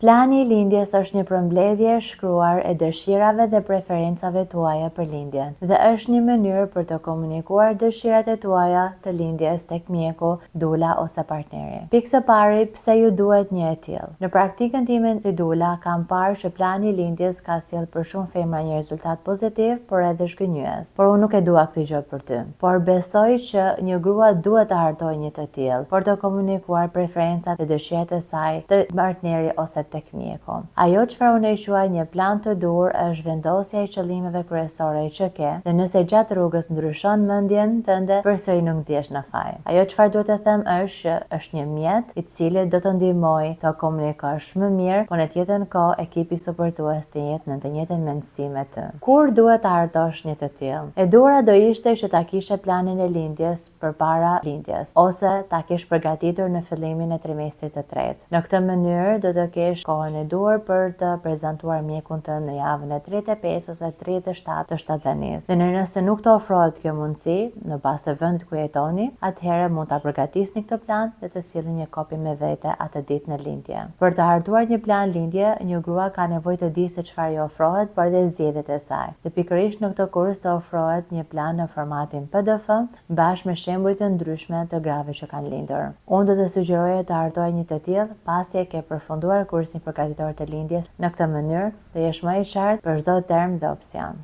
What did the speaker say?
Plani i lindjes është një përmbledhje e shkruar e dëshirave dhe preferencave tuaja për lindjen dhe është një mënyrë për të komunikuar dëshirat e tuaja të lindjes tek mjeku, dula ose partneri. Pikë së pari, pse ju duhet një e tillë? Në praktikën time si dula kam parë që plani i lindjes ka sjellë për shumë femra një rezultat pozitiv, por edhe shkënjyes. Por unë nuk e dua këtë gjë për ty. Por besoj që një grua duhet të hartojë një të tillë, por të komunikuar preferencat dhe dëshirat e saj të partneri ose tek mjeku. Ajo çfarë unë e quaj një plan të dur është vendosja e qëllimeve kryesore që ke, dhe nëse gjatë rrugës ndryshon mendjen tënde, përsëri nuk ndihesh në faj. Ajo çfarë duhet të them është që është një mjet i cili do të ndihmojë të komunikosh më mirë, por në të njëjtën kohë ekipi suportues të jetë në të njëjtën mendësi me të. Kur duhet të hartosh një të tillë? E dura do ishte që ta kishe planin e lindjes përpara lindjes, ose ta kish përgatitur në fillimin e trimestrit të tretë. Në këtë mënyrë do të kesh kohën e duhur për të prezantuar mjekun tënd në javën e 35 ose 37 të shtatzanisë. Dhe nëse nuk të ofrohet kjo mundësi, në bazë të vendit ku jetoni, atëherë mund ta përgatisni këtë plan dhe të sillni një kopje me vete atë ditë në lindje. Për të hartuar një plan lindje, një grua ka nevojë të di se çfarë i ofrohet, por edhe zgjedhjet e saj. Dhe pikërisht në këtë kurs të ofrohet një plan në formatin PDF bashkë me shembuj të ndryshme të grave që kanë lindur. Unë do të sugjeroja të hartoj një të tillë pasi e ke përfunduar kursin përgatitor të lindjes. Në këtë mënyrë, të jesh më i qartë për çdo term dhe opsion.